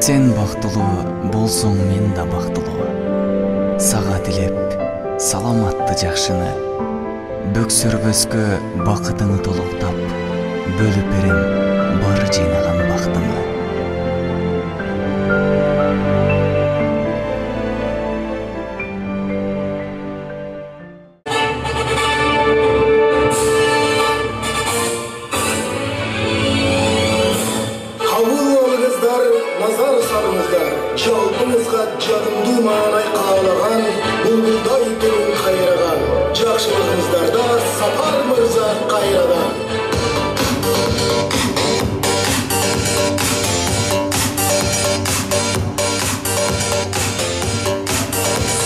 Сен бактылуу болсоң мен да бактылуу. Сага тилеп саламатты жакшыны, бөксөрбөскө бакытыңы толуктап, бөлүп берем бары жыйнаган бактыңы. Жалпыңызға жадымды маңай қалаған, бұлдай түрін қайраған, жақшылығыңыздарда Сапар мырза қайрадан.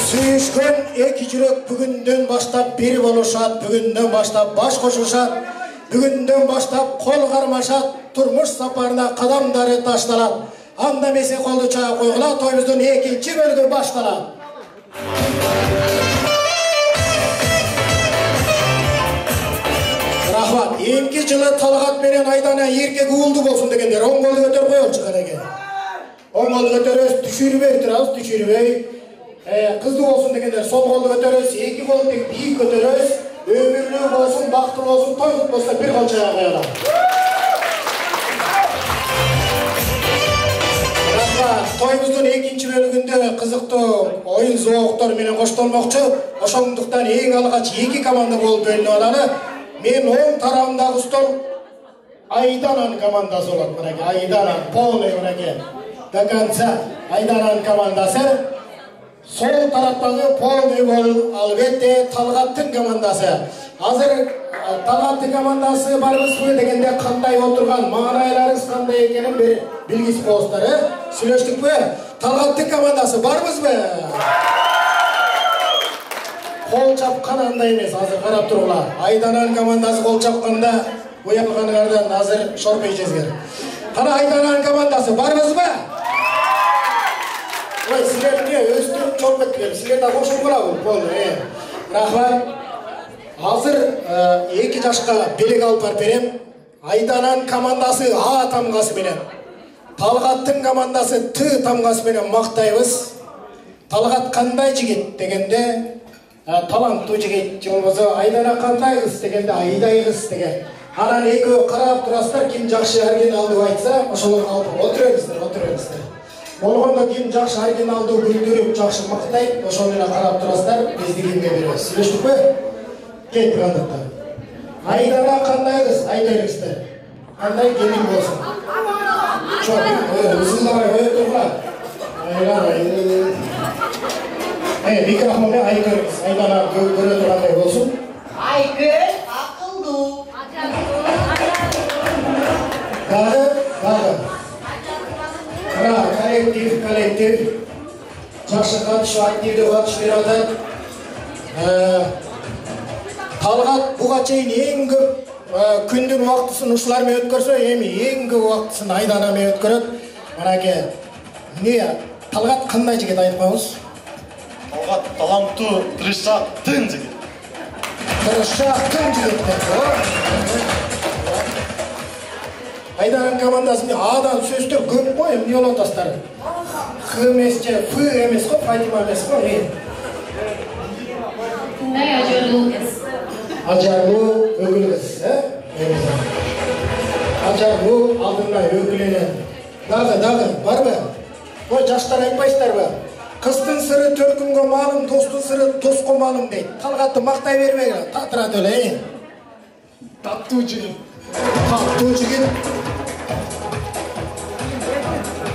Сүйішкен екі жүрек бүгінден баштап беріп олышат, бүгінден баштап баш қошышат, бүгінден баштап қол қармашат, тұрмыш сапарына қадамдары ташталат. Андамесе қолды чаға қойғыла, тойымыздың екінші бөлігі башталады. Рахмат, емке жылы Талғат менен Айдана еркек уылды болсын дегендер, оң қолды көтер қойылшы қареге. Оң қолды көтеріз, түшірбей тұрауыз, түшірбей. Қызды болсын дегендер, сол қолды көтеріз, екі қолды биік көтеріз, өмірлі болсын, бақытты болсын, тойғыт болса бір қол чаға қойылады. Тойымыздың екінші бөлігінде қызықты ойын зоқтар менен қоштолмақшы. Ошондуктан ең алғач екі команда болып бөлініп алады. Мен оң тарабындағы стол Айданан командасы болады. Айданан полный до конца Айданан командасы. Сол тараптағы полный бол албетте Талғаттың командасы. Азыр Талғаттың командасы барбыз бе дегенде қандай отырған, маңайларыңыз қандай екенін білгісі болсыздар. Сүйлештік бе? Талғаттың командасы барбыз бе? Қол чапқан андай емес, азыр қарап тұрғыла. Айданан командасы қол чапқанда ояққаныңардан азыр шорпей жезгер. Қана Айданан командасы барбыз бе? Ой, сілеріне өстіріп чорп өткелер, сілерді қошын қырау. Рахмат. Азыр екі жашқа белек алып барып берем. Айданан командасы А тамғасы менен, Талғаттың командасы Т тамғасы менен мақтайбыз. Талғат қандай жігіт дегенде талантты жігіт, болмаса Айдана қандай қыз дегенде Айдай қыз деген. Анан екеуі қарап тұрасыздар, кім жақсы оригиналды айтса, ошолор алып отырыңыздар. Болғанда кім жақсы оригиналды күлдіріп, жақсы мақтайды, ошолорға қарап тұрасыздар, бізді кімге береміз. Сүйлештік пе? Кеттік андықтар. Айдана қандай қыз? Айдай қызды. Қандай келін болсын? Жоқ, ұзындабай қойып тұрға. Микрофонмен Айгүл қыз. Айдана көре тұрғандай болсын. Айгүл ақылды. Дағы. Коллектив. Жақсы қатышы, активді қатыш беріп атады. Талғат бұға чейін ең көп күндің уақытысын ұшылармен өткөрсө, ең көп уақытысын Айданамен өткөрөт. Манаке, Талғат қандай жігіт айтып қойыңыз? Талғат талантты, тырышақтың жігіт. Тырышақтың жігіт. Айданан командасында Адан сөздер көп қой, не олатастары? Х емес, Ф емес қой, Фатима емес қой. Қандай ажарлы қыз? Ажарлы өкіл қыз. Ажарлы алдында өкіленен. Дағы, бар бі? Ой, жаштар айтпайсыздар бі? Қыздың сыры төркінге малым, достың сыры досқа малым дейді. Талғатты мақтай бермейді, татыра төлейін. Татту жігіт.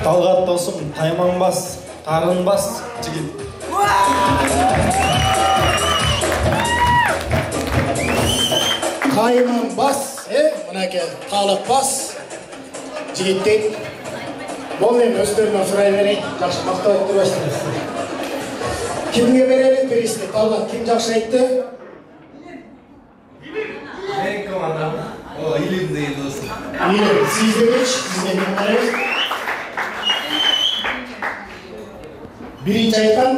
Талғат досым тайманбас, тарынбас жігіт. Тайманбас, мұнеке талықпас жігіт дейді. Бұл мен өздерінен сұрай берейін, жақсы мақтау өтті өстіңіз. Кімге берелік бересіне? Талғат, кім жақсы айтты? Мен командам. О, Илим деген досым. Илим, сізді көш, сізге кім қарайыз? Бірінші айтқан,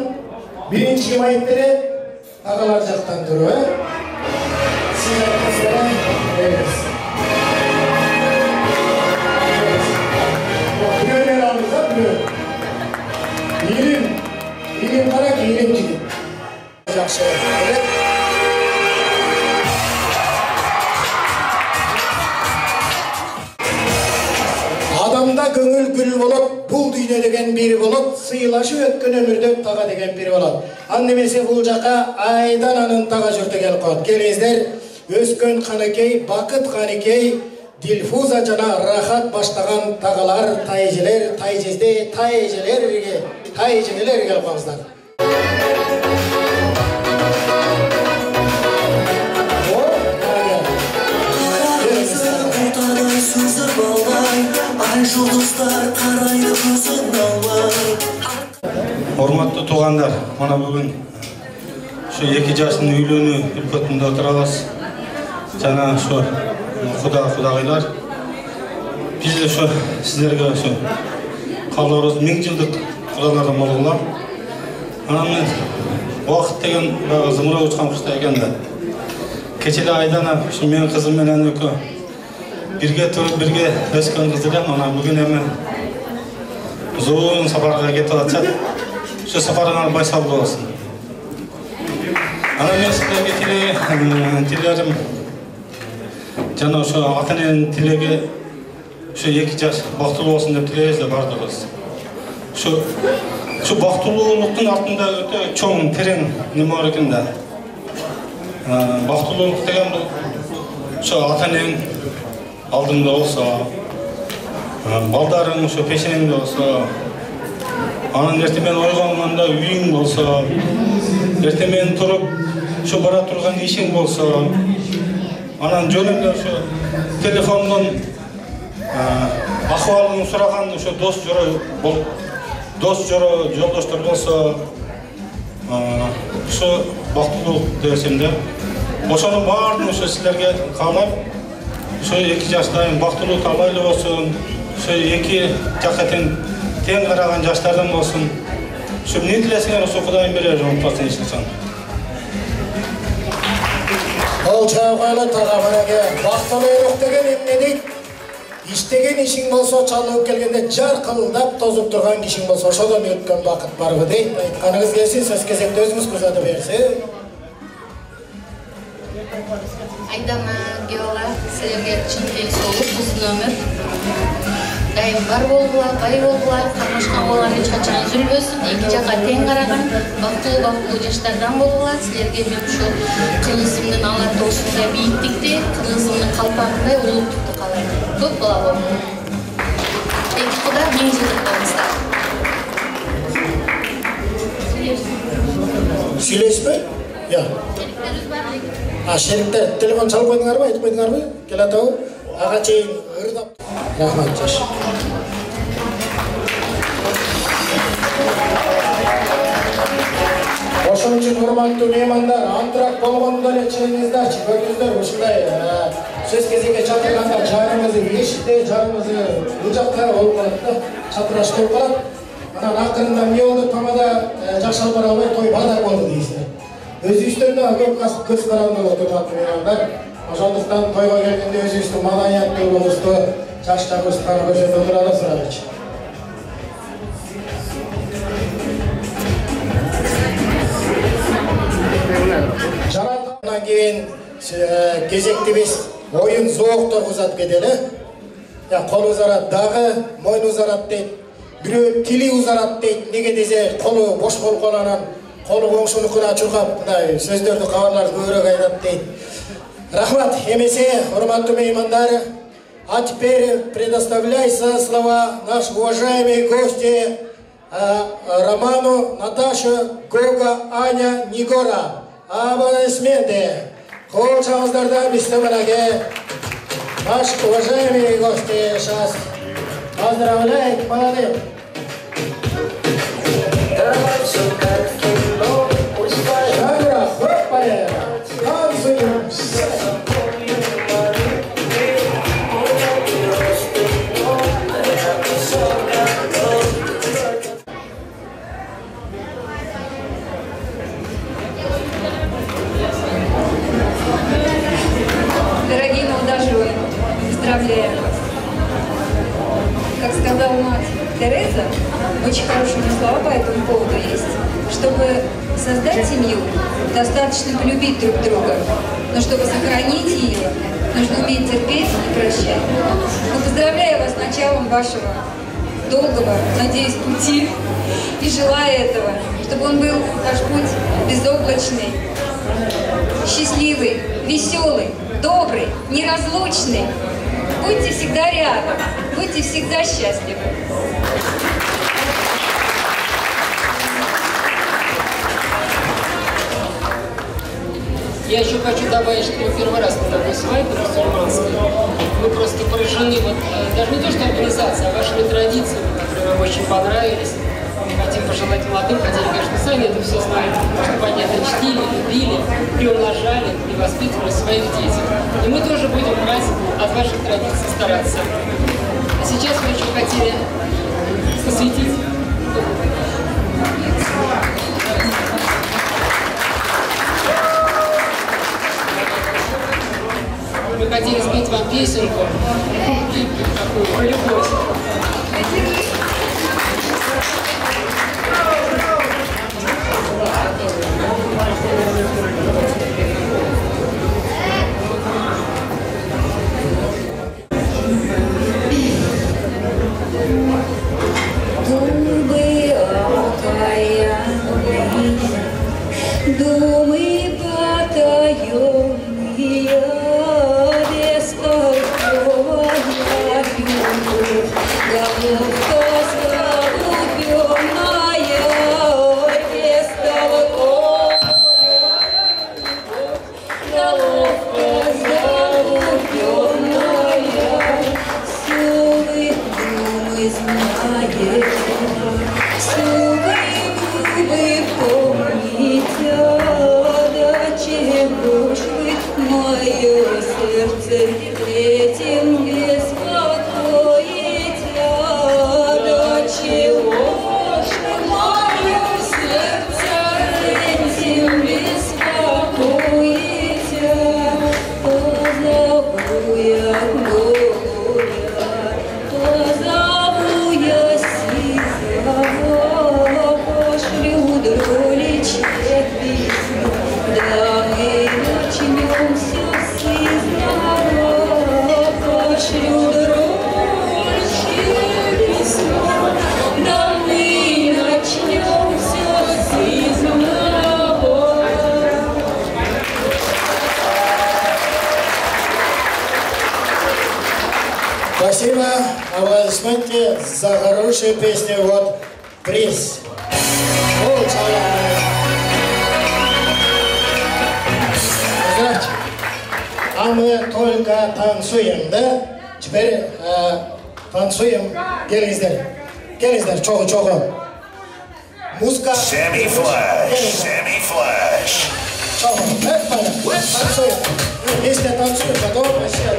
бірінші кім айттыры, ағалар жақтан тұру, Сіз айтқызған, беріңіз. Біреулер алыңызда, біреулер. бөлүү болот, бул дүйнө деген бири болот, сыйлашып өткөн өмүрдө тага деген бири болот. Ан немесе бул жака айдан анын тага журты келип коет. Келиңиздер, Өскөн Каныкей, Бакыт Каныкей, Дилфуза жана Рахат баштаган тагалар, тайжелер, тайжезде, тайжелерге келип коңуздар. Урматтуу туугандар, мана бүгүн şu 2 жаштын үйлөнүү үлпөтүндө отурабыз. Жана şu кудагыйлар биз şu сиздерге şu каалообуз 1000 жылдык кудалардан болгула. Анан убакыт деген баягы зымырап учкан кушта экен да. Кечеле Айдана şu менин кызым менен экөө бирге туруп бирге өскөн кыз эле. Ана бүгүн эми uzun safarga ketip atacak. Şu safarına başarılı olsun. Ana men sizlerge tilerim жана ошо ата-эненин тилеги ошо 2 жаш бактылуу болсун деп тилейбиз да бардыгыбыз. Şu бактылуулуктун артында өтө чоң, терең неме бар экен да. Бактылуулук деген бул ошо ата-энең алдыңда болсо, балдарың ошо пешенеңде болсо, анан эртемен ойгонгондо үйүң болсо, эртемен туруп ошо бара турган ишиң болсо, анан жөн эле ошо телефондон акыбалын сураган ошо дос жора жолдоштор болсо, ошо бактылуулук десем да. Ошонун баарын ошо силерге каалап, ошо 2 жаштайын бактылуу талайлуу болсун, ошо 2 жакка тең караган жаштардан болсун. Ошо эмне тилесеңер ошо Кудайым берер, унутпасын ичинен. Ол чагалы тарамаге бактылуулук деген эмне дейт? İştegen işin bolso, çalып келгенде жаркылдап тозуп турган кишиң болсо, ошодон өткөн бакыт барбы дейт. Айтканыңыз келсин, сөз кезекте өзүңүз көрсөтүп берсин. Айдана Геола, силерге чын келсолук, узун өмүр. Дайым бар болгула, бай болгула, кармашкан болгон эч качан үзүлбөсүн, 2 жакка тең караган, бактылуу жаштардан болгула. Силерге мен ушул кыргызымдын алар тоосундай бийиктикти, кыргызымдын калпагындай улуттукту каалайм. Көп бала болду. 2 Кудай 1000 жылдык болуңуздар. Сүйлөшпөй? Я. Шериктер, телефон чалып койдуңарбы, айтып койдуңарбы? Келатабы? Ага чейин ырдап. Рахмат жаш. Ошон үчүн урматтуу меймандар, антырак болгондо эле чыгыңыздарчы, көрдүңүздөр ушундай сөз кезекке чакырганда жарымызы эшикте, жарымызы бул жакта болуп калат да, чатыраш болуп калат. Анан акырында эмне болду, тамада жаш алып бара албай той бадар болду дейсиздер. Өзүбүздөн да көп көз каранды болуп турат меймандар. Ошондуктан тойго келгенде өзүбүздүн маданияттуулугубузду, жаштарыбызды көрсөтө туралы сурайчы. Жараткандан кийин кезекти биз оюн зоокторго узатып кетели. Кол узарат дагы, мойн узарат дейт. Бирөө тили узарат дейт. Неге десе колу бош болуп калганан колу коңшунукуна чуркап, мындай сөздөрдү кабарларды көбүрөөк айтат дейт. Рахмат, эмесе, урматтуу меймандар, а теперь предоставляйся слова наш уважаемые гости Роману, Наташа, Гога, Аня, Нигора. Аплодисменты. Кол чаңыздардан бистеменаге наш уважаемые гости сейчас поздравляет, молодым. Шагра, хлопая, танцуем. Дорогие молодожены, поздравляем вас. Как сказала мать Тереза, очень хорошие слова по этому поводу есть. Чтобы создать семью, достаточно полюбить друг друга. Но чтобы сохранить ее, нужно уметь терпеть и прощать. Мы поздравляем вас с началом вашего долгого, надеюсь, пути и желаю этого, чтобы он был, ваш путь, безоблачный, счастливый, веселый, добрый, неразлучный. Будьте всегда рядом, будьте всегда счастливы. Я еще хочу добавить, что мы первый раз на такой свадьбе мусульманской. Мы просто поражены, вот, даже не то, что организация, а вашими традициями, которые нам очень понравились. Мы хотим пожелать молодым, хотя они, конечно, сами это все знают, чтобы они это чтили, любили, приумножали и воспитывали своих детей. И мы тоже будем брать от ваших традиций стараться. А сейчас мы еще хотели посвятить. Мы хотели спеть вам песенку, такую, про любовь. Думы потаенные, бестолковая любовь, головка залюбленная, бестолковая любовь, головка залюбленная, все вы думы знаете, все вы помните, до чего ж вы мое сердце этим беспокоите, до чего ж вы мое сердце этим беспокоите, позову я горя, позову я сизого, пошлю дроличье письмо, да мы начнем все с изного, пошлю дроличье письмо, да мы начнем все с изного. Спасибо, аплодисменты за хорошие песни. Вот приз. Поздравьте. А мы только танцуем, да? Теперь танцуем. Келиздер. Келиздер, чого. Музыка. Semi-flash. Чого? Танцуем. Вместе танцуем, потом все.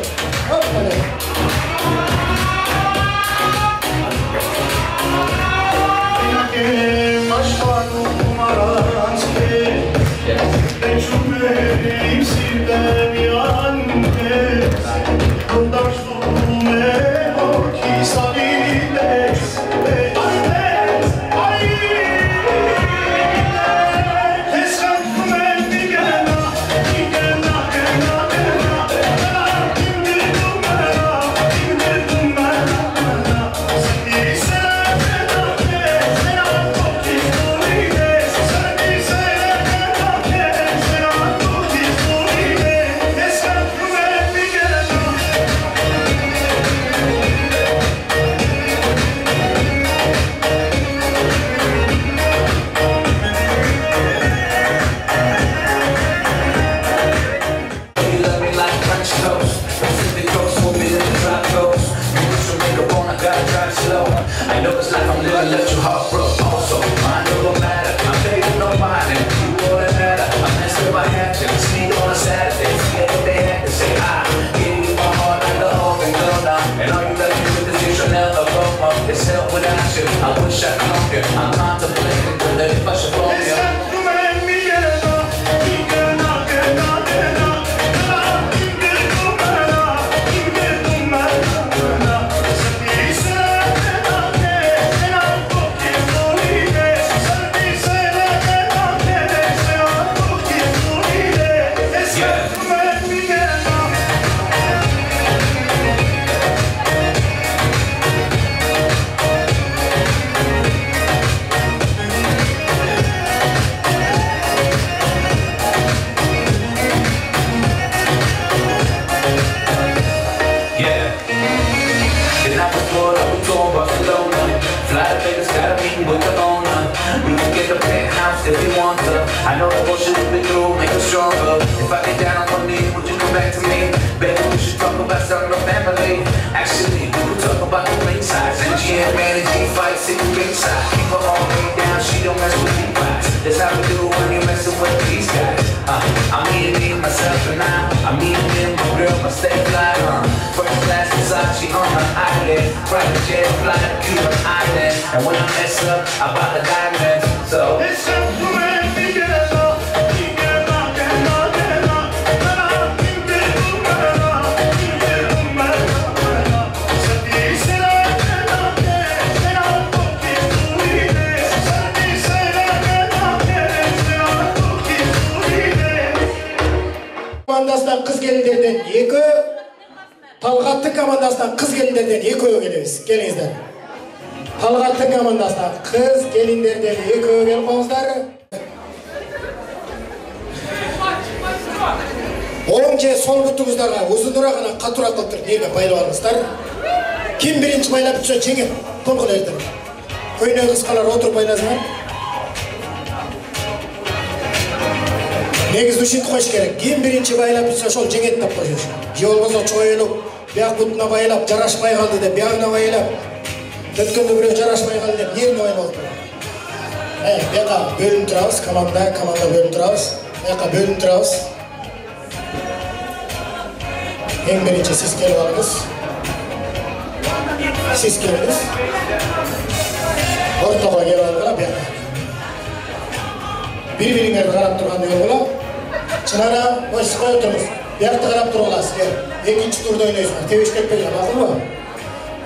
I'm contemplating whether if I should fall you. gotta make us gotta meet with the owner. We can get the penthouse if we want to. I know the bullshit we've been through make us stronger. If I get down on one knee, would you come back to me? Baby, we should talk about starting a family. Actually, we could talk about the ring size. And she ain't managing fights in the ringside. Keep her all laid down, she don't mess with me guys. That's how we do when you're messing with these guys. I'm eating myself and I'm eating them, my girl, my stay fly. First class Versace on her eyelid. Private jet fly to Cuban Island. And when I mess up, I buy the diamonds. So it's up to me, get it up. Командасынан қыз келіндерден екі, Талғаттың командасынан қыз келіндерден екеуі келеміз. Келіңіздер. Талғаттың командасынан қыз келіндерден екеуі келіп қоңыздар. Оң же сол бұттыңыздарға ұзынырақ ғана қатырақ қылып тұр. Неге байланыңыздар? Кім бірінші байлап түссе жеңет. Тоңқыл ердір. Көйне қысқалар отырып байласыңдар. Негізді үшінті қойш керек. Кем бірінші байлап тұрса шол жеңет тап қойш. Же олмаса чойылып, бияқ бұтына байлап, жарашпай қалды деп, бияғына байлап, өткенде біреу жарашпай қалды деп, нерін ойлап тұр. Бияқа бөлім тұрабыз, команда бөлім тұрабыз. Бияқа бөлім тұрабыз. Ең бірінші сіз келіп алыңыз. Сіз келіңіз. Ортаға келіп алыңыз, бияқа. Bir-biringерді қарап тұрғанды ел Çınara, boş koy oturmuş. Yakta qarab тұрғыласыз. Екінші турда ойнайсыздар. Тебеш кетпеген, мақұл ба?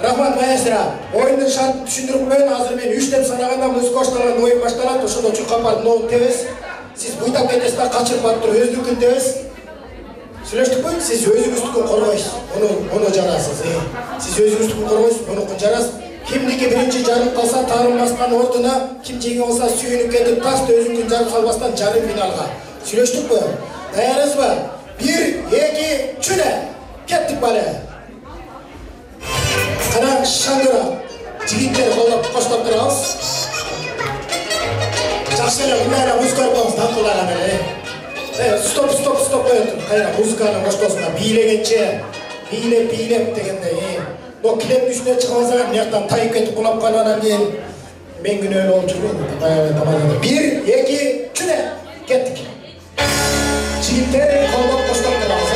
Рахмат, маэстро. Ойындың шартын түсіндіріп қойын. Азыр мен 3 деп санағанда музыка башталған ойын башталады. Ошондо чуркапардын оң тебес. Сиз буйдап кетесиз да качырып атып туруп өздүкүн тебес. Сүйлөштүкпү? Сиз өзүңүздүкүн коргойсуз. Ону жарасыз. Сиз өзүңүздүкүн коргойсуз, онукун жарасыз. Kimdiki birinci жарып қалса тарынбастан ордuna, kim жеңе болса сүйініп кетіп тасты өзіңкін жарып салбастан жарым финалға. Сүйлөштік бі? Даярыз ба? 1, 2, 3, кеттік бәлі. Қана шаңдыра, жігіттер қолдап қоштап тұрағыз. Жақшылы, ұнайра музыка арбамыз таңқылаған әлі. Стоп қойын. Қайра музыканы қоштосына билегенше, билеп дегенде. Но клеп үстіне шығамаса, мияқтан тайып кетіп құлап қалғаннан кейін мен күні өлі олып жүрмейді. 1, 2, 3, кеттік. Жігіттер қолдап қоштап тұрағыз.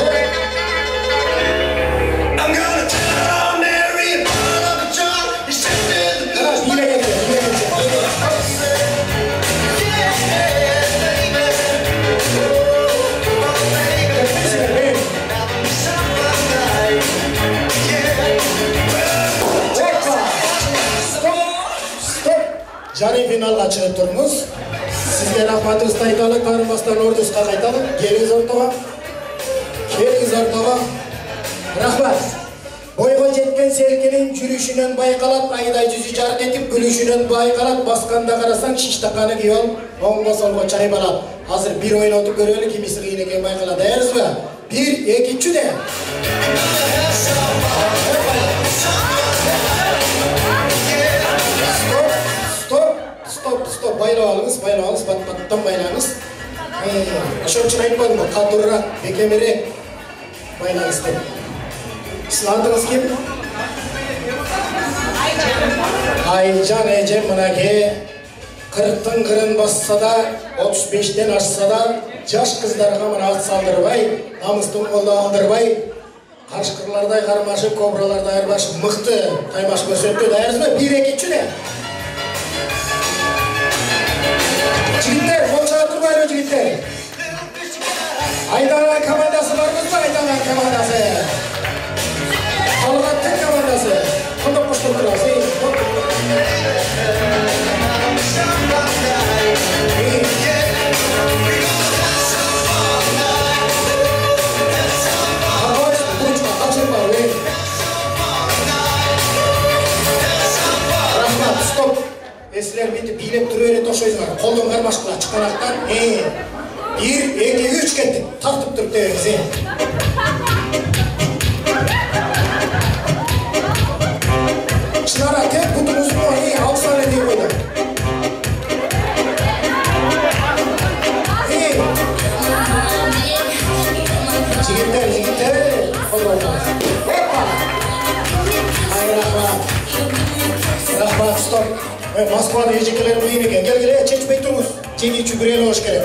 Жарым финалға шығып тұрмыз. Сізге рахматыңызды айталы, тарынбастан ордысқа қайталы. Келіңіз ортаға. Рахмат. Бойға жеткен селкенің жүрішінен байқалат, айдай жүзі жарқ етіп, гүлішінен байқалат, басқанда қарасаң шиштақаны кей ол, оңға солға чай балат. Азыр бір ойын отып көрелі, кемесі қиын екен байқалат. Дайырыз ба? 1, 2, 3 де. Стоп, байлағалыңыз, баттан байлағыңыз. Ашон үшін айтпадым, қатырырақ, бекемерек байлағыңыз деп. Сіздің андыңыз кем? Айжан әжем мұнаке 40-тың қырын басса да, 35-тен ашса да, жаш қыздарға мұна ат салдырбай, намыстың қолы алдырбай, қаршқырлардай қармашы, кобралардай арбашы, мықты қаймаш көрсетті. Дайырыз ба? 1, 2, 3 де. Жігіттер, қолшаға тұрмайлы жігіттер. Айдана командасы бармыз ба? Айдана командасы. Талғаттың командасы. Құндық құштып тұрасы. Рахмат, стоп. Esler bitti, bilep duruyor, toşuyuzlar. Kolun karmaşkıla çıkanaktan. 1, 2, 3 kettik. Tartıp durup devimizi. Çınara tek kutumuz mu? Alsan edin. Москваны ежекелер кыйын экен. Келгиле, чечпей туруңуз. Жеңил чүгүреле болуш керек.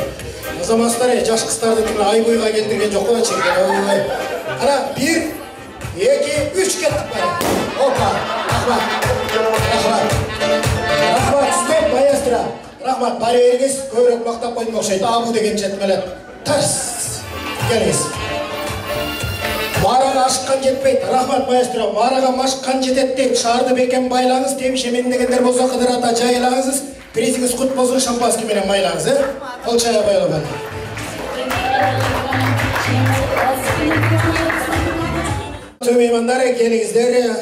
Азаматтар, жаш кыздарды ай бойга келтирген жок го чегиле. Кара, 1, 2, 3 кеттик бара. Опа, рахмат. Рахмат, стоп, маэстро. Рахмат, бара бергиз, көбүрөөк мактап койдум окшойт. Абу деген жетмеле. Тарс. Келиңиз. Марага ашыккан жетпейт. Рахмат, маэстро. Марага машыккан жетет дейт. Шаарды бекем байлаңыз, темшемен дегендер болсо кыдырата жайылаңыз. Призиңиз кут болсун, шампанский менен байлаңыз, Кол чая байланган. Меймандар, келиңиздер.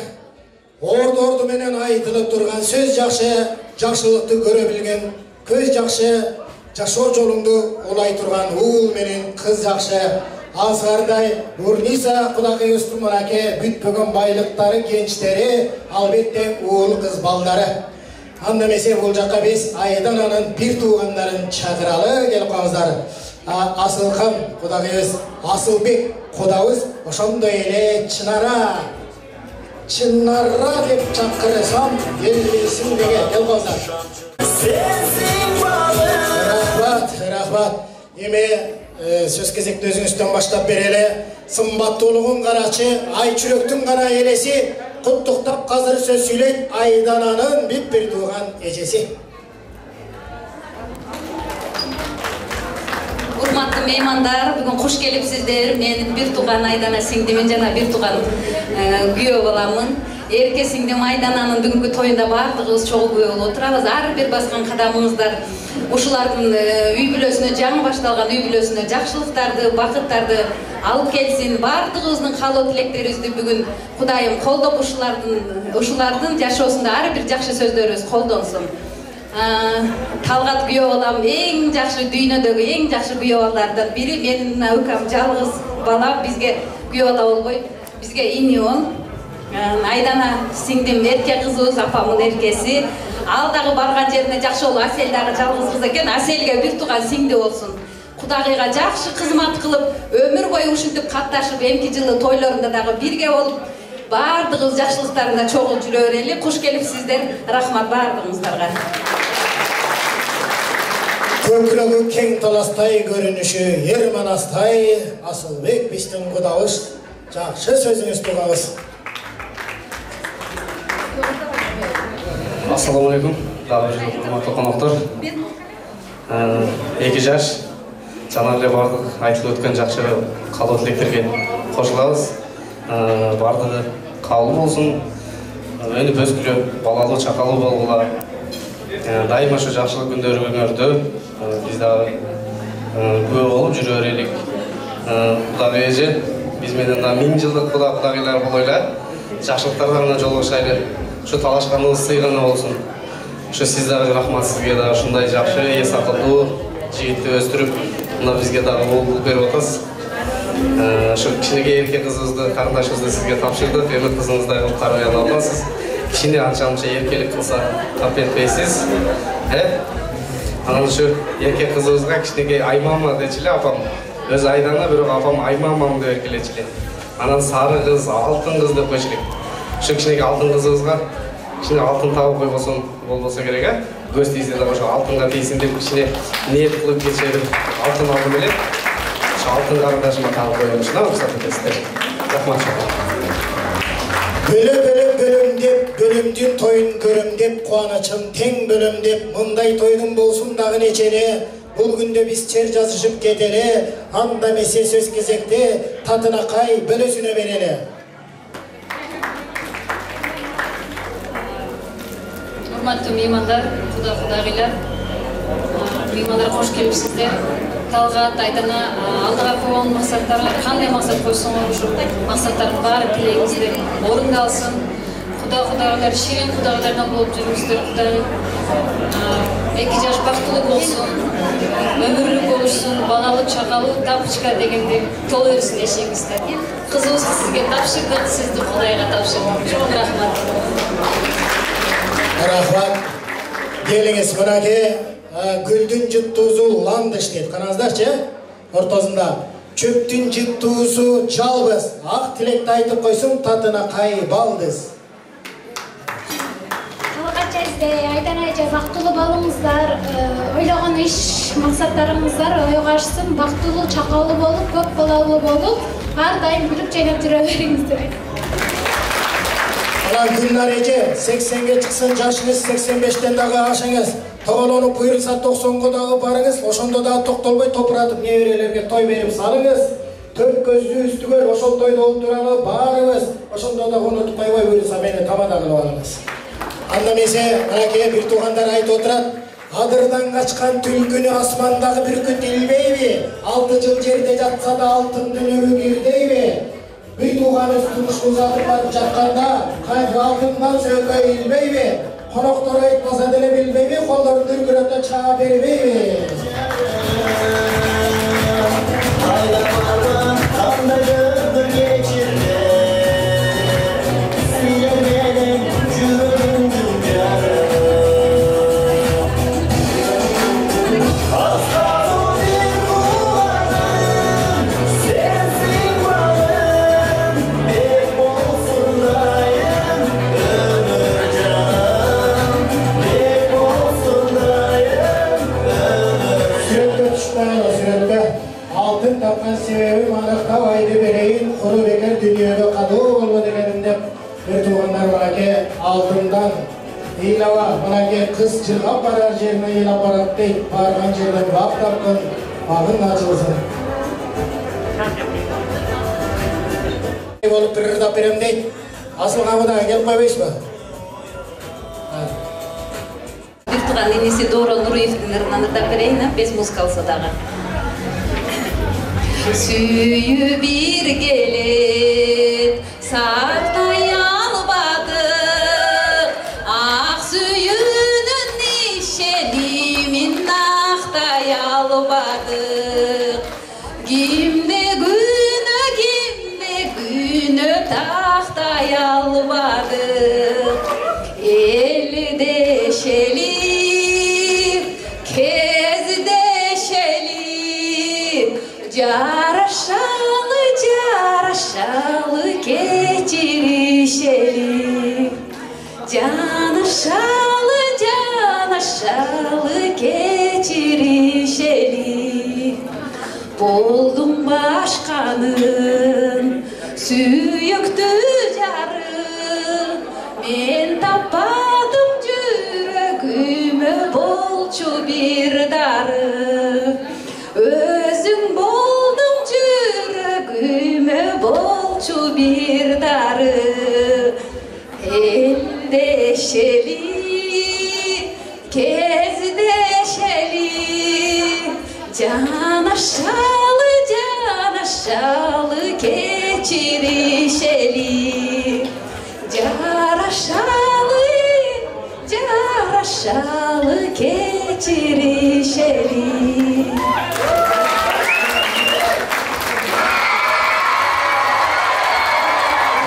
Орду менен айтылып турган сөз жакшы, жакшылыкты көрө билген, көз жакшы, жашоо жолуңду улай турган уул менен кыз жакшы. Азгардай Нурниса Кудакыйыбыздын мынаке бүтпөгөн байлыктары кенчтери, албетте уул кыз балдары. Анда эмесе бул жакка биз Айдананын бир туугандарын чакыралы, келип калыңыздар. Асылкан Кудакыйыбыз, Асылбек кудабыз ошондой эле Чынара деп чакырсам, элбейсиң деген келип калыңыздар. Рахмат. Эми сөз кезекти өзүңүздөн баштап берели. Сымбаттуулугун карачы, ай чүрөктүн гана элеси, куттуктап казыр сөз сүйлөйт Айдананын бир тууган эжеси. Урматтуу меймандар, бүгүн кош келипсиздер. Мен бир тууган Айдана сиңдимин жана бир тууган күйөө баламын. Эрке сиңдим Айдананын бүгүнкү тоюнда баардыгыбыз чогуу күйөө болуп отурабыз. Ар бир баскан кадамыңыздар ушулардын үй бүлөсүнө, жаңы башталган үй бүлөсүнө жакшылыктарды, бакыттарды алып келсин. Баардыгыбыздын каалоо тилектерибизди бүгүн Кудайым колдоп ушулардын жашоосунда ар бир жакшы сөздөрүбүз колдонсун. Талгат күйөө балам эң жакшы дүйнөдөгү эң жакшы күйөө балдардан бири. Менин укам жалгыз бала, бизге күйөө бала болбой, бизге ини ол. Айдана сиңдим эрке кызыбыз, апамдын эркеси. Ал дагы барган жерине жакшы болуп, Асел дагы жалгыз кыз экен. Аселге бир тууган сиңди болсун. Кудайга жакшы кызмат кылып, өмүр бою ушинтип катташып, эмки жылы тойлорунда дагы бирге болуп, баардыгыбыз жакшылыктарында чогуу жүрө берели. Кош келипсиздер. Рахмат баардыгыңыздарга. Көкүрөгү кең таластай көрүнүшү ер манастай Асылбек биздин кудабыз. Жакшы сөзүңүздү угабыз. Ассаламу алейкум, дагы бир урматтуу коноктор. 2 жаш жана эле бардык айтылып өткөн жакшы каалоо тилектерге кошулабыз. Бардыгы кабыл болсун. Өнүп өскүлө балалуу чакалуу болгула. Дайыма ошо жакшылык күндөрүңөрдө биз дагы күйөө болуп жүрө берелик. Кудагый эже биз менен 1000 жылдык кудагыйлар болойлар. Жакшылыктарга гана жолугушайлы. Şu талашканыбыз сыйганы болсун. Şu siz дагы рахмат сизге дагы ушундай жакшы эс акылдуу жигитти өстүрүп, мына бизге дагы уул берип атасыз. Şu кичинекей эрке кызыбызды, карындашыбызды сизге тапшырдык. Эми кызыңыздай кылып карабай ала аласыз. Кичине анча-мынча эркелик кылса тап этпейсиз. Анан şu эрке кызыбызга кичинекей Аймама дечиле апам. Өз Айдана, бирок апам Аймамам деп эркелечиле. Анан сары кыз, алтын кыз деп койчуле. Şu kişinek altın kızımızga, kişine altın tavuk koymasın olmasa gerek ha. Göz teyze de başka altınga teysin deyip kişine niyet kılıp geçelim. Altın aldım bile. Şu altın kardeşime tavuk koymuş. Ne yapsak etesizler? Rahmat şaka. Bölümdün toyun görüm dep, kuanaçım teң bölüm dep, mınday toydun bolsun dagı neçeni. Bul günde biz çer жазышып keteli, anda mese söz кезекte, tatına kay, bölösüne vereli. Урматтуу меймандар, кудагыйлар, меймандар кош келипсиздер. Талгат, Айдана алдыга койгон максаттарга кандай максат койсоңор, ушу максаттардын баары тилегиңиздер орундалсын. Кудагыйлар ширин кудагыйлардан болуп жүрүңүздөр. Кудайым 2 жаш бактылуу болсун, өмүрлүк болушсун, балалуу, чакалуу, тапычка дегенде толо берсин эшигиңизде. Кызыбызды сизге тапшырдык, сизди Кудайга тапшырдык. Чоң рахмат. Рахмат. Келиңиз мынаке гүлдүн жыттуусу ландыш дейт. Караңыздарчы, ортосунда чөптүн жыттуусу жалбыз. Ак тилекти айтып койсун, татына кай балдыз. Талгат сизде Айдан айжа бактылуу болуңуздар, ойлогон иш максаттарыңыздар ойго ашсын, бактылуу, чакалуу болуп, көп балалуу болуп, ар дайым күлүп жайнап жүрө бериңиздер. Гүлнар эже 80ге чыксын, жашыңыз 85тен дагы ашыңыз. Тоголонуп буйрукса 90го дагы барыңыз, ошондо дагы токтолбой топуратып неберелерге той берип салыңыз. Төрт көздүү үстүгөр ошол тойдо олтуралы баарыбыз, ошондо дагы унутуп койбой буйрукса мени тамада кылып алыңыз. Анда эмесе, мынакей бир туугандар айтып отурат. Адырдан качкан түлкүнү асмандагы бүркүт илбейби? 6 жыл жерде жатса да алтын дүнөгө кирдейби? Bir tuğanız turuşu uzatıp barıp жатканда, кайгы алтындан сөйкөй илбейби? Коноктор айтпаса деле билбейби? Колдорун дүркүрөтө чаа бербейби? Алтын тапкан себебим аныктап айтып берейин, куру бекер дүйнөгө калуу болбо дегеним деп бир туугандар мынакей алтындан ыйлаба, мынакей кыз жыргап барар жерине ыйлап барат дейт. Барган жерден бак тапкын, багың ачылсын. Болуп тырырдап берем дейт. Асыл кабыдага келип койбойсузбу? Бир тууган иниси Доро Нуриевдин ырынан ырдап берейин, без музыкалса дагы. Сүйүп бир келет, сактай албадык, ак сүйүүнүн ишенимин актай албадык. Кимде күнөө тактай албадык. Элдешели, кездешели, жарашалы, жарашалы, кечиришели. Жанашалы, жанашалы, кечиришели. Болдум башканын сүйүктүү жарым, мен таппадым жүрөгүмө болчу бир дарым. Өзүң болдуң жүрөгүмө болчу бир дарым. Элдешели, кездешели, жанашалы, жанашалы, кечиришели. Жарашалы, жарашалы, кечиришели.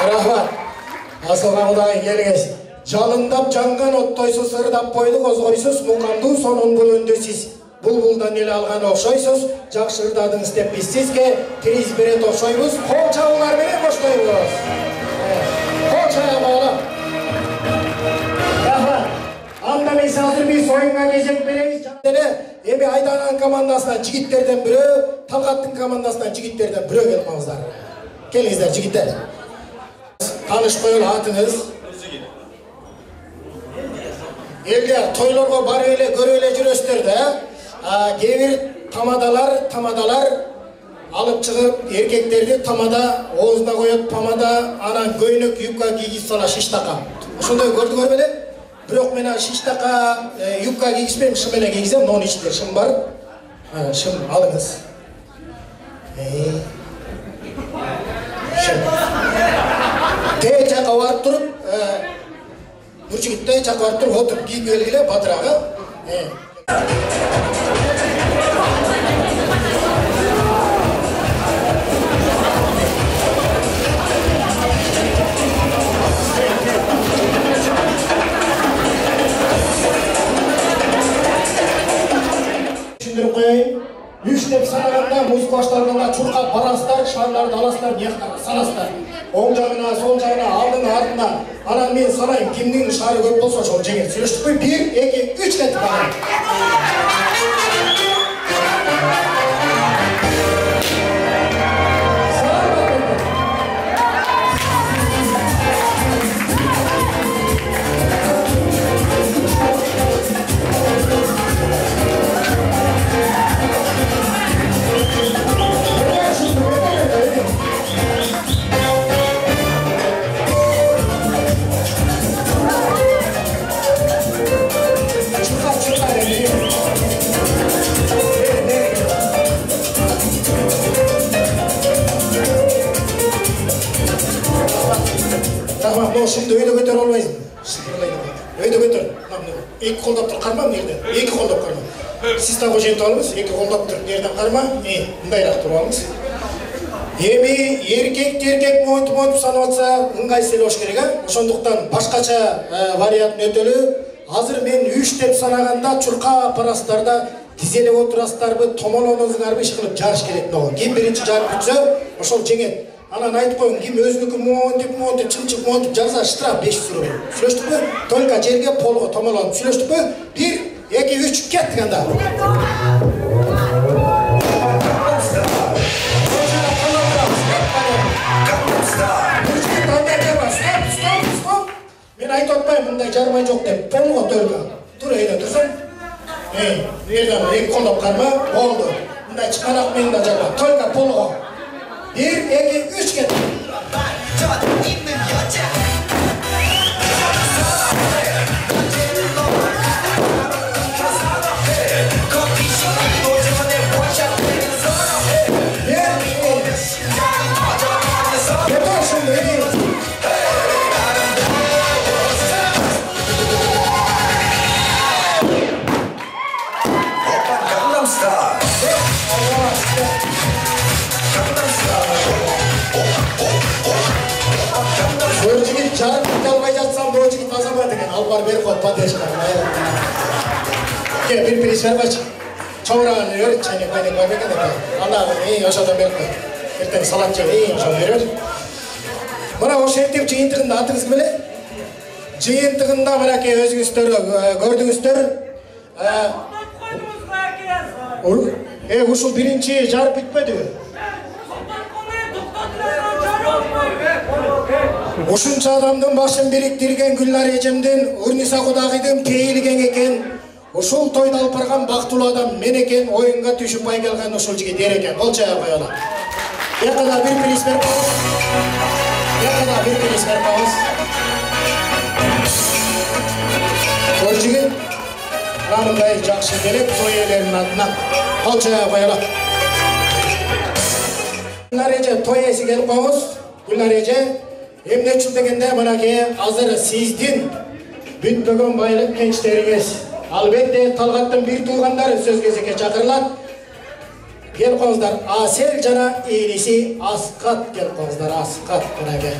Рахмат. Асыл кабыдага келиңиз. Жалындап жанган оттойсуз, ырдап койду козгойсуз, мукамдуу сонун бул үндү сиз. Булбулдан эле алган окшойсуз, жакшы ырдадыңыз деп биз сизге тириз берет окшойбуз. Кол чабуулар менен коштойбуз. Кол чабуулар. Рахмат. Анда эмесе азыр биз оюнга кезек беребиз. Эми Айдананын командасынан жигиттерден бирөө, Талгаттын командасынан жигиттерден бирөө келип калыңыздар. Келиңиздер жигиттер. Таныш коелу атыңыз. Элде тойлорго барып эле көрүп эле жүрөсүздөр да. Кээ бир тамадалар алып чыгып эркектерди тамада оозуна коет, помада, анан көйнөк юбка кийгизип сала шиштака. Ошондой көрдүңөр беле? Бирок мен шиштака юбка кийгизбейм, шым эле кийгизем, нон ичинде шым бар. Шым алыңыз. Шым. Тээ жака барып туруп, бир жигиттей жака барып туруп отуруп кийип келгиле батырага. Түшүндүрүп коеюн. 3 деп санаганда музыка башталганда чуркап барасыздар, шарларды аласыздар, бияктарга саласыздар. оң жағына, сол жағына, алдына, артына. Анан мен санайын, кимнин шары көп болса ошол жеңет. Сүйлөштүкпү? 1, 2, 3 кеттик бара. Şimdi öyle götür olmayız. Öyle götür. İki kolda tur karma mı nerede? İki kolda karma. Siz de hoca ettiğiniz iki kolda tur nereden karma? Bunday rahat durmamız. Emi erkek moytup sanatsa ыңгайсыз болуш керек. Ошондуктан башкача вариант өтөлү. Азыр мен 3 деп санаганда чурка парастарда тизелеп отурасыздарбы, томолоңуздарбы иш кылып жарыш керек болгон. Ким биринчи жарып бүтсө, ошол жеңет. Анан айтып коюң, ким өзүнүкү монтип, чымчык монтип жарса штраф 500 рубль. Сүйлөштүкпү? Только жерге полго томолонуп. Сүйлөштүкпү? 1, 2, 3 кеттик анда. Мен айтып атпайм, мындай жармай жок деп. Полго только. Тур эйде турсаң. Жерден эки колдоп карма, болду. Мындай чыканак менен да жарма. Только полго. 1, 2, 3 kez. Жарып кете албай жатсам, бұл жігіт азамат екен. Алып барып беріп қойып поддержка. Бир приз бербачы. Чоңыраған өр, чайнек байнек бар екен. Анда ошодан беріп қой. Ертең салат жеп, ошо берер. Мына ошо ертең жыйынтыгында атыңыз кім эле? Жыйынтыгында мынакей өзүңүздөр көрдүңүздөр. Ушул биринчи жарып бүтпөдүбү? Ушунча адамдын башын бириктирген Гүлнар эжемдин, Урниса Кудагыйдын пейили кең экен. Ушул тойду алып барган бактылуу адам мен экен, оюнга түшүп бай келген ушул жигит эр экен. Кол чая коелу. Бияка бир приз берип коебуз. Бияка бир приз берип коебуз. Кол жигит мындай жакшы келип той ээлеринин атынан кол чая коелу. Гүлнар эже той ээси келип коебуз. Гүлнар эже эмне үчүн дегенде мынакей азыр сиздин бүтпөгөн байлык кенчтериңиз. Албетте Талгаттын бир туугандары сөз кезекке чакырылат. Кел коңуздар, Асел жана ээриси Аскат кел коңуздар, Аскат мынакей.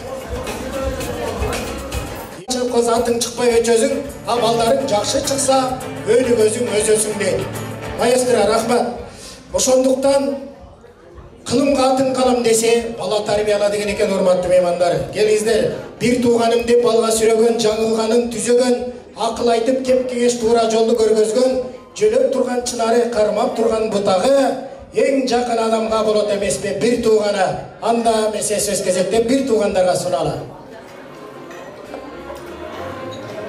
Кыз атың чыкпай өчөсүң, а балдарың жакшы чыкса, өйнү көзүң өсөсүң дейт. Маэстро, рахмат. Ошондуктан кылымга атын калам десе, бала тарбияла деген экен, урматтуу меймандар. Келиңиздер, бир тууганымды балга сүрөгөн, жаңылганын түзөгөн, акыл айтып кеп кеңеш туура жолду көргөзгөн, жөлөп турган чынары, кармап турган бутагы эң жакын адамга болот эмеспи? Бир туугана. Анда месе сөз кезекте бир туугандарга суналы.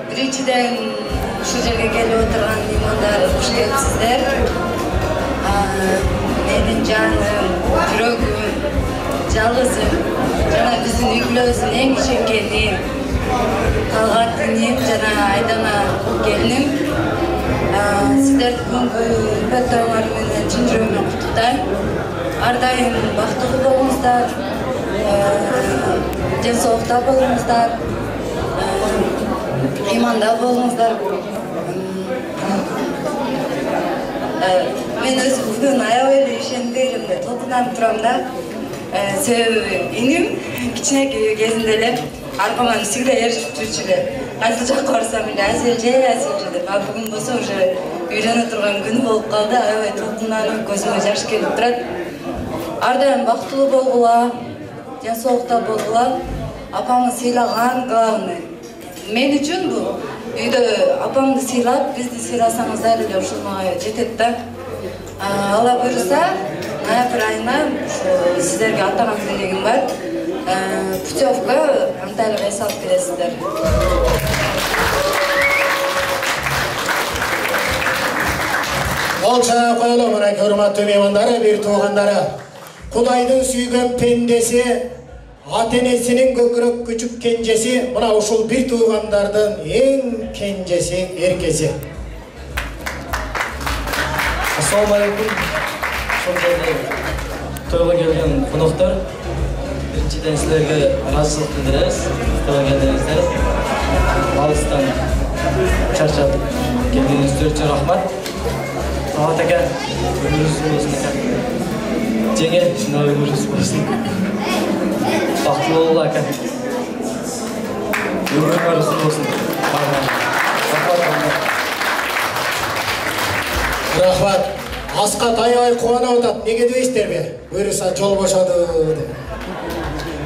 Биринчиден ушул жерге келип отурган меймандар, куш келипсиздер. Менин жаным, жүрөгүм, жалгызым, жана биздин үй-бүлөбүздүн эң ишенгеним, Талгат иним жана Айдана келиним. Сиздерди бүгүнкү үлпөт тоюңар менен чын жүрөгүмөн куттуктайм. Ар дайым бактылуу болуңуздар, ден соолукта болуңуздар, иманда болуңуздар. Мен өзүм бүгүн аябай эле ишендим деп толкунанып турам да. Себеби иним кичинекей кезинде эле аркаман всегда ээрчип жүрчү эле. Кайсы жакка барсам эле Асел же деп. А бүгүн болсо уже үйлөнө турган күнү болуп калды. Аябай толкунанып, көзүмө жаш келип турат. Ар дайым бактылуу болгула, ден соолукта болгула. апаңы сыйлаган главный. Мен үчүн бул үйдө апаңды сыйлап, бизди сыйласаңыздар эле ушуга жетет да. Алла буйруса, ноябрь айына сиздерге атаган тилегим бар. Путевка Анталияга салып бересиздер. Болча коелу мына урматтуу меймандары, бир туугандары. Кудайдын сүйгөн пендеси, ата-энесинин көкүрөк күчүк кенжеси, мына ушул бир туугандардын эң кенжеси, эркеси. Ассаламу алейкум. Тойга келген коноктор, биринчиден силерге ыраазычылык билдиребиз. Тойга келдиңиздер. Алыстан чарчап келгениңиздер үчүн рахмат. Ата ака, өмүрүңүз болсун ака. Жеңе, шындай өмүрүңүз болсун. Бактылуу болуңуз ака. Өмүрүңүз болсун. Рахмат. Асқат аябай кубанып атат. Неге дебейсиздерби? Буюрса жол бошоду деп.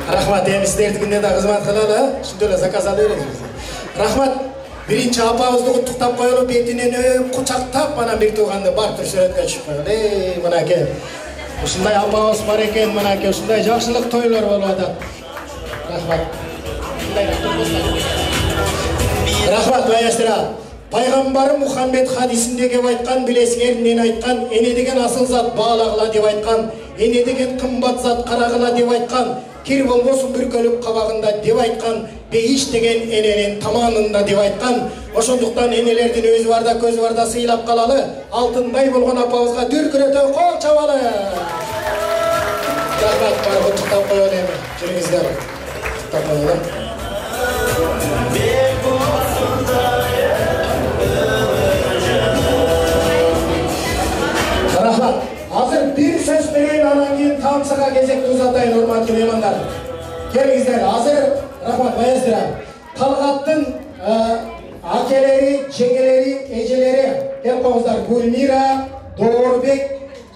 Рахмат, эми сиздердикине да кызмат кылалы, ушундай эле заказ ала беребиз. Рахмат. Биринчи апабызды куттуктап коелу, бетинен өп кучактап, анан бир тууганды бар тур сүрөткө чыгып коелу. Мынакей. Ушундай апабыз бар экен, мынакей ушундай жакшылык тойлор болуп атат. Рахмат. Рахмат баястыра. Пайгамбары Мухаммед хадисинде кеп айткан, билесиңер мен айткан, эне деген асыл зат баалагыла деп айткан, эне деген кымбат зат карагыла деп айткан, кир болбосун бүркөлүк кабагында деп айткан, бейиш деген эненин таманында деп айткан. Ошондуктан энелердин өзү барда көзү барда сыйлап калалы, алтындай болгон апабызга дүркүрөтө кол чабалы. Рахмат, бар куттуктап коелу эми. Жүрүңүздөр. Куттуктап коелу. Рахмат. Азыр бир сөз менен анан кийин тамсага кезекти узатайын, урматтуу меймандар. Келиңиздер. Азыр рахмат баяздыра. Талгаттын акелери, жеңелери, эжелери келип коңуздар. Гүлмира, Доорбек,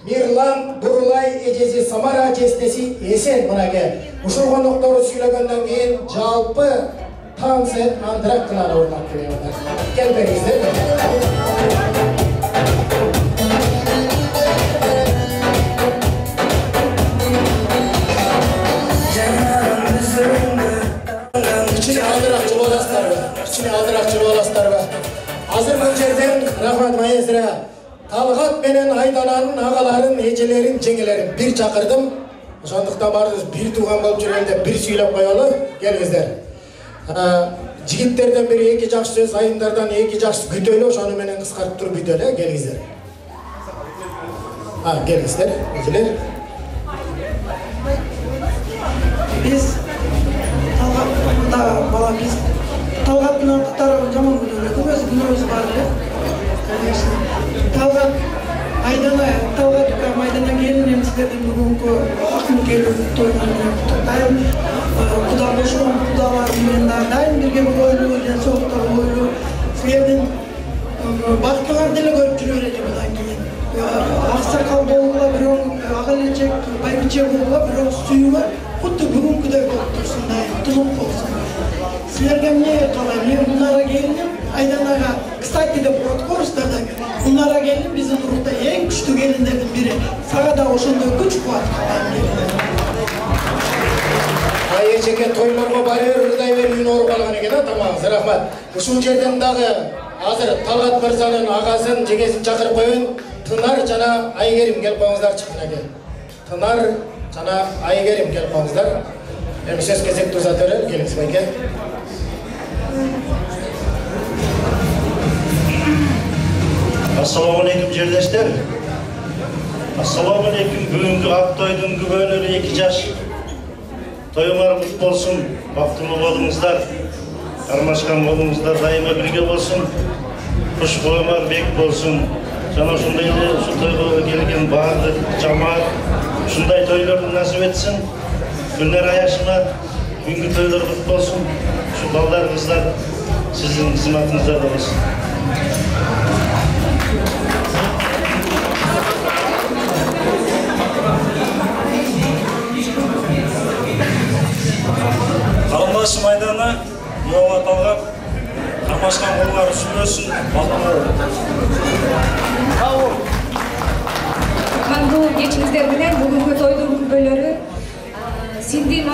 Мирлан, Бурулай, эжеси Самара, жестеси Эсен мынаке. Ушул коноктору сүйлөгөндөн кийин жалпы тансы андрак кылалы, урматтуу меймандар. Келбеңиздер. Алдыракчыл боласыздарбы? Азыр бул жерден рахмат маэстро, Талгат менен Айдананын агаларын, эжелерин, жеңелерин бир чакырдым. Ошондуктан баарыбыз бир тууган болуп жүргөндө бир сүйлөп коелу. Келиңиздер. Жигиттерден бири эки жакшы сөз, айымдардан эки жакшы күтөлү, ошону менен кыскартып туруп бүтөлү. Келиңиздер. Келиңиздер, эжелер. Биз Талгатта бала биз Талгаттын катары жаман күнөөсү бар эле. Конечно. Талгат Айдана, Талгат Айдана келин эми сиздердин бүгүнкү акын келүү тойлорун куттуктайм. Куда бошкон кудалар менен дайым бирге бойлуу, денсаулыктар бойлуу. Силердин бактылар деле көрүп жүрө берет мындан кийин. Аксакал болгула, бирок ага элечек, байбиче болгула, бирок сүйүүгө куту бүгүнкүдөй болуп турсун, тулуп болсун. Силерге эмне калайм? Мен Унара келиним, Айданага, кстати деп коюңуздар да. Унара келин биздин урукта эң күчтүү келиндердин бири. Сага да ошондой күч кубат калайм. Эжеке тойлорго бара бер, ырдай бер, үйүнө ооруп калган экен, тамагыңыз. Рахмат. Ушул жерден дагы азыр Талгат мырзанын агасын, жеңесин чакырып коеюн. Тынар жана Айгерим келип коюңуздарчы мынакей. Тынар жана Айгерим келип коюңуздар. Эми сөз кезекти узата берели, келиңиз байке. Assalamu alaikum жерлештер. Assalamu alaikum. Бүгүнкү ак тойдун күбөлөрү 2 жаш. Тоюңар кут болсун, бактылуу болуңуздар. Кармашкан болуңуздар, дайыма бирге болсун. Куш боюңар бек болсун. Жана ошондой эле ушу тойго келген баардык жамаат ушундай тойлорду насип этсин. Күндөр аяшына бүгүнкү тойлор кут болсун. Ушу балдар, кыздар сиздин кызматыңызда болсун.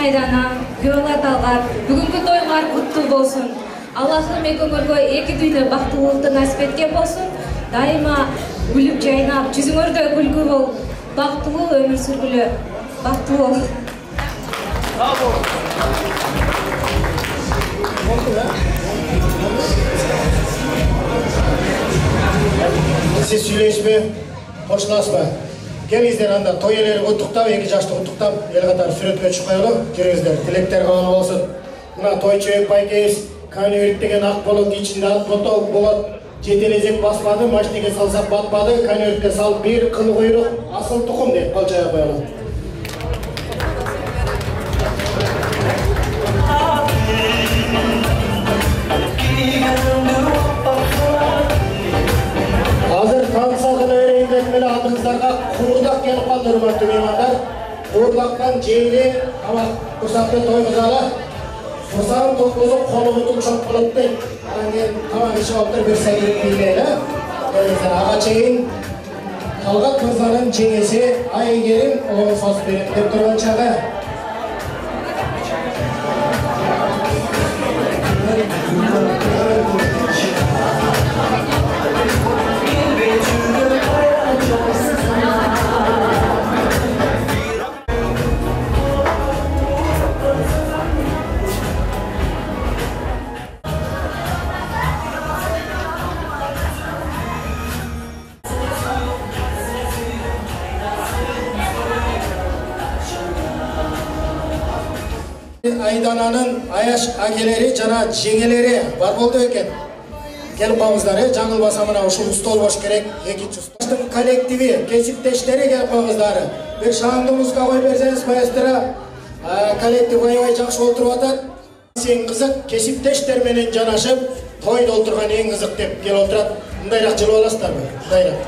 Айдана, күйеулар Талгат, бүгүнкү тоюңар куттуу болсун. Аллахым экөөңөргө эки дүйнө бактылуулукту насип эткен болсун. Дайыма күлүп жайнап, жүзүңөрдө күлкү болуп, бактылуу өмүр сүргүлө. Бактылуу болуп. Siz süйлешпе, кошуласызбы? Келиңиздер анда той элери куттуктап, эки жашты куттуктап, эл катары сүрөткө чыгып коелу. Жүрүңүздөр, тилектер кабыл болсун. Мына тойчубек байкебиз конверт деген ак болот, ичинде ак ботол болот. Жетелезек баспады, машинеге салсак батпады, конвертке салып бир кыл куйрук, асыл тукум деп калчая коелу. Азыр таң салгыны берейин деп эле алдыңыздарга куурдак келип калды, урматтуу меймандар. Куурдактан жейли тамак курсакты тойгузалы. Курсагым токтолуп, колуңду чоң кылып дейт. Анан кийин тамак ичип алыптыр, бир сайын бийлейли. Келиңиздер, ага чейин Талгат мырзанын жеңеси Айгерим оң сөз берет деп турган чагы. Айдананын аяш агелери жана жеңелери бар болду экен. Келип калыңыздар, жаңылбаса мына ушул стол бош керек. Экинчи столдун коллективи, кесиптештери келип калыңыздар. Бир шаңды музыка коюп берсеңиз, маэстро, коллектив аябай жакшы отуруп атат. Эң кызык кесиптештер менен жанашып, тойдо отурган эң кызык деп келип отурат. Мындайраак жылып аласыздарбы? Мындайраак.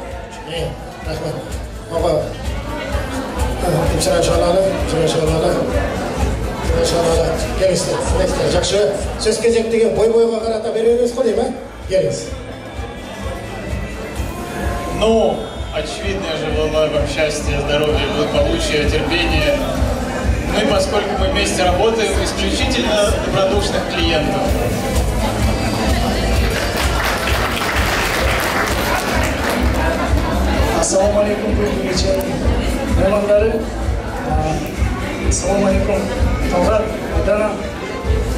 Рахмат. Ого. Чырачалары. Келіңіздер, жақшы сөз кезектегі бой-бойға қарата береміз ғой дейм, келіңіз. Ну, очевидно, я желаю вам счастья, здоровья, благополучия, терпения. Ну и поскольку мы вместе работаем, исключительно добродушных клиентов. Ассаламу алейкум, Ассаламу алейкум. Талгат, Айдана,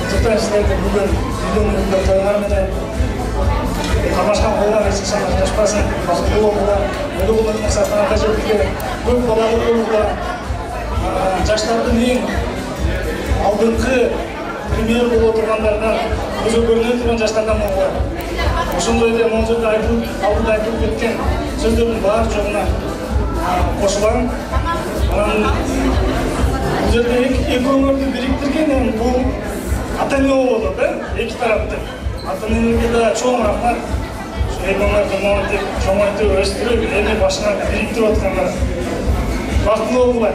құттықтаймын сіздерді бүгін үйленуге тойлар менен. Қамашқан қолдар ешқашан ажыраспасын, бақытты болуға, өлі болатын мақсатына жетуге, көп балалы болуға, жаштардың ең алдыңғы премьер болып отырғандардан, көзі көрініп тұрған жастардан болуға. Осындай да мына жерде алдыда айтылып кеткен сөздердің бар жоғына қосыламын. Бұл жерде екі өңірді біріктірген бұл ата-ана болды, екі тарапты. Ата-аналарға да чоң рахмат. Екі өңірді маңызды жоңайтып өстіріп, елі башына біріктіріп отқандар. Бақытлы болғылай.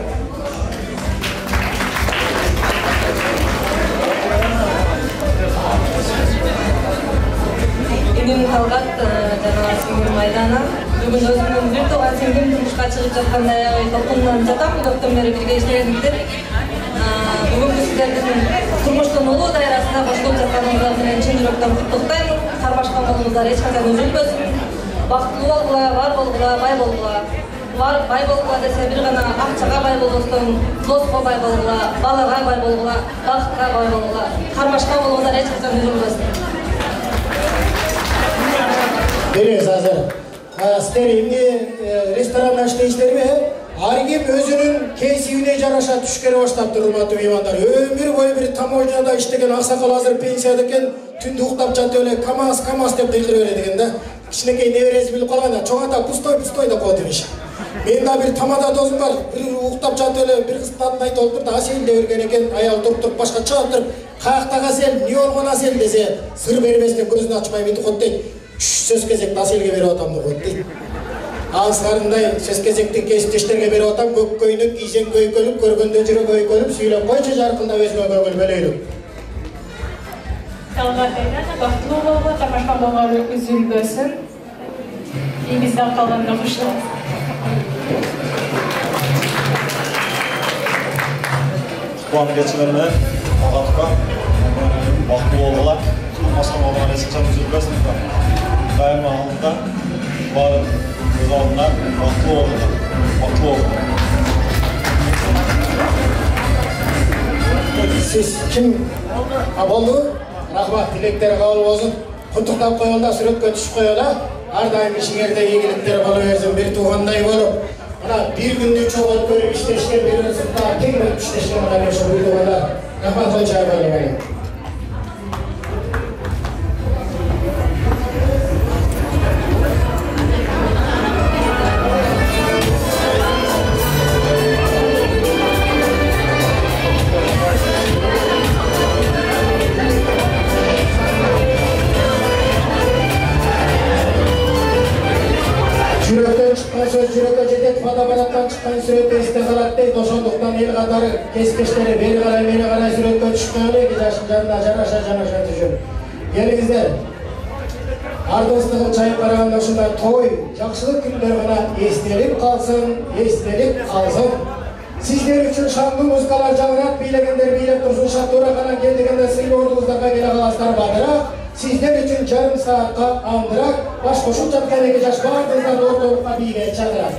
Мен Талгат, жана сиңдим Айдана. Бүгүн өзүмдүн бир тууган сиңдим турмушка чыгып жатканда аябай толкундан жатам. Көптөн бери бирге иштегендиктер. Бүгүнкү сиздердин турмуштун улуу дайрасына кошулуп жатканыңыздар менен чын жүрөктөн куттуктайм. Карбашкан болуңуздар эч качан үзүлбөсүн. Бактылуу болгула, бар болгула, бай болгула. Бай болгула десе бир гана акчага бай болбостон, доско бай болгула, балага бай болгула, бакытка бай болгула. Карбашкан болуңуздар эч качан үзүлбөсүн. Беріңіз азыр. Сіздер емне ресторанда іштейсіздерме? Ар ким өзүнүн кесибине жараша түшкөрө баштаптыр, урматтуу меймандар. Өмүр бою бир таможняда иштеген аксакал азыр пенсияда экен, түндү уктап жатып эле КамАЗ деп кыйкырып берет экен да. Кичинекей небереси билип калганда чоң ата пустой деп коет имиш. Мен да бир тамада досум бар, бир уктап жатып эле бир кыздын атын айтып алыптыр да, Асел деп берген экен. Аял туруп башка чыгып туруп, каяктагы Асел, эмне болгон Асел десе, сыр бербес деп көзүн ачпай мынтип коет дейт. Сөз кезекті Аселге беріп атам деп қойды дейді. Алыстарындай сөз кезектің кесіптештерге беріп атам, көк көйнек, кисең көйкөліп, көргенде жүрек өйкөліп, сөйлеп қойшы жарқылдап өзіңе көңіл бөлейлік. Талгат Айдана, бақытлы болуға, Қармашқан болуға үзілбөсін. Еңізді қалғанына қошылыңыз. Туған кечігімді Ағатқа бақытты болғыла. Масқан болған ресекшаны жүрбесін. Қайымы алдында барып өз алдына бақытты болғыла. Бақытты болғыла. Siz kim болды? Рахмат, тілектері қабыл болсын. Құттықтап қойылда, суретке түсіп қойылда, ардайым ішіңерде егіліктері бола берсін, бір туғандай болып. Мына бір күнде çoğalt көріп іштешкен бір сұртта кең бір іштешкен мына берші бір туғанда. Рахмат қойчай болыңыз. Жүректен шыққан сөз жүрекке жетеді, фотоаппараттан шыққан суретте есте қалады дейді. Ошондуктан ел қатары кескештері бері қарай мені қарай суретке түшкөн эки жаштын жанына жараша түшүн. Келиңиздер. Ардостығы чайып қарағанда ушундай той, жакшылык күндөр гана эстелип калсын. Сиздер үчүн шаңдуу музыкалар жаңырат, бийлегендер бийлеп турсун, шатуура канан кел дегенде сыйлуу ордуңуздарга келе каласыздар батыраак. Sizler için yarım saat andırak, baş koşup çatkan eki жаш бардыңыздар ортолукка бийге чакырат.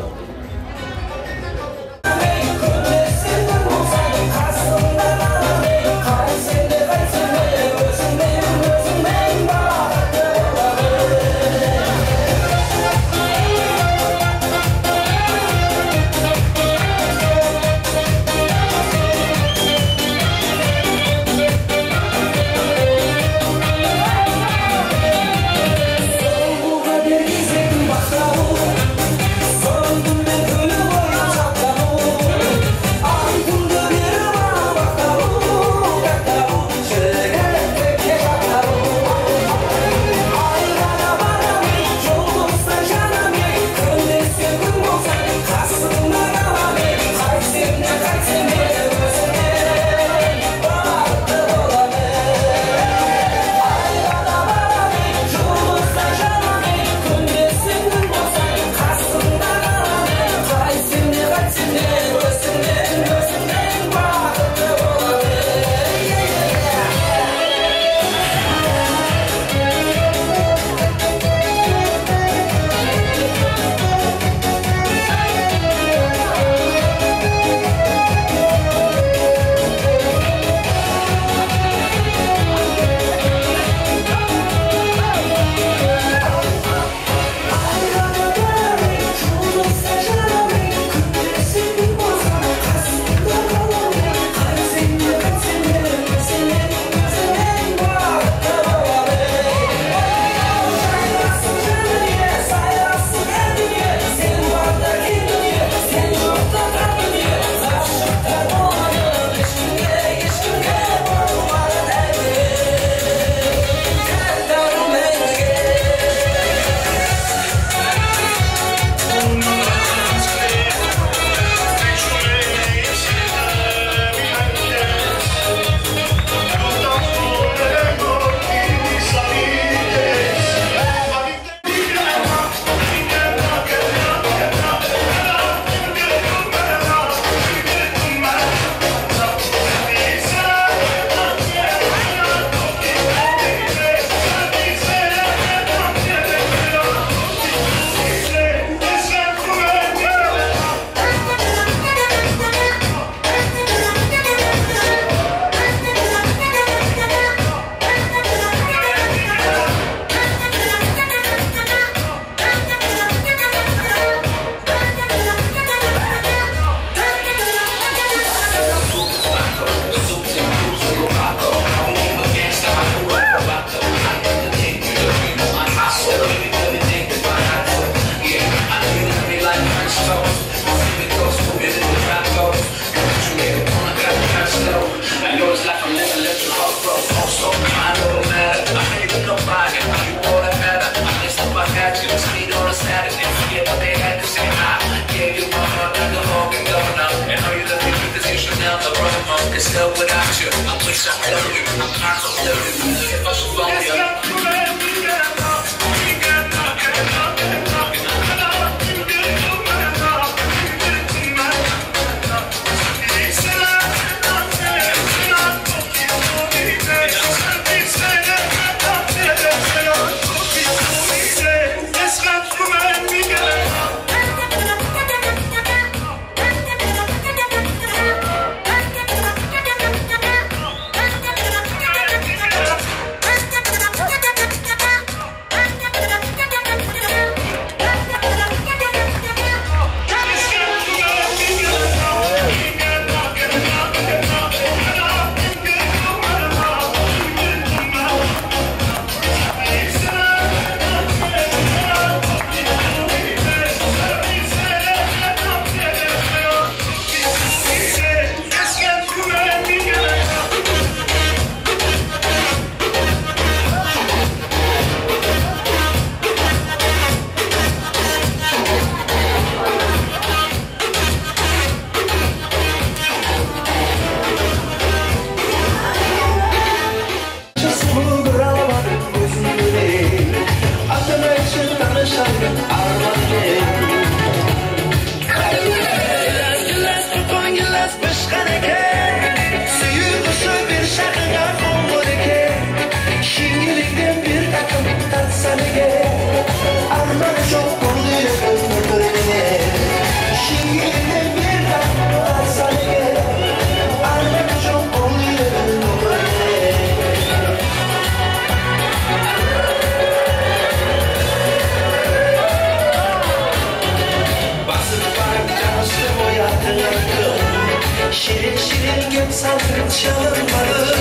salgın çalınmadı.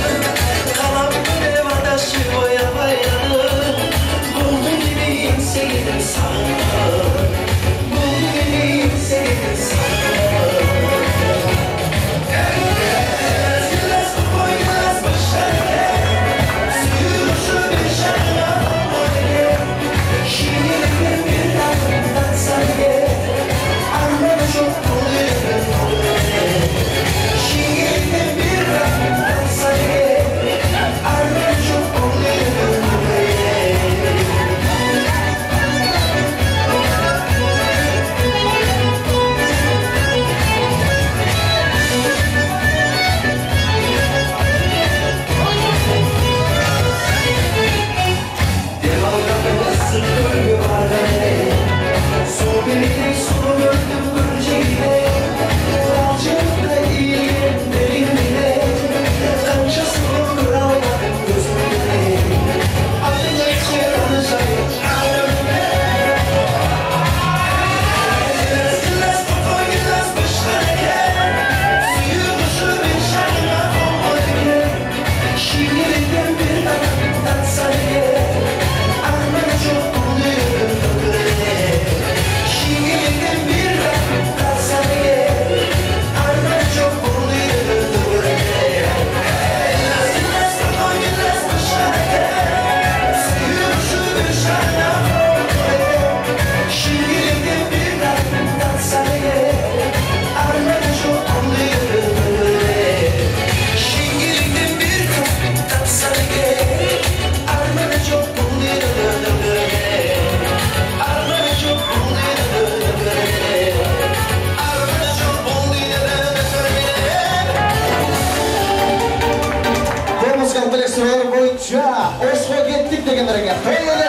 Kalan böyle vadaşı boya bayradı. Buldum gibi sevdim sana. Buldum gibi sevdim sana. Biraz koymaz başarı. Suyuşu bir şarkı boyu. Şimdi bir yandan sanki. Anlamı çok oluyor. Şimdi bir yandan sanki. Anlamı çok oluyor. Oslo gittik degenlerine. Hayırlı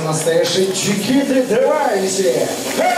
Настоящий чики, давай все!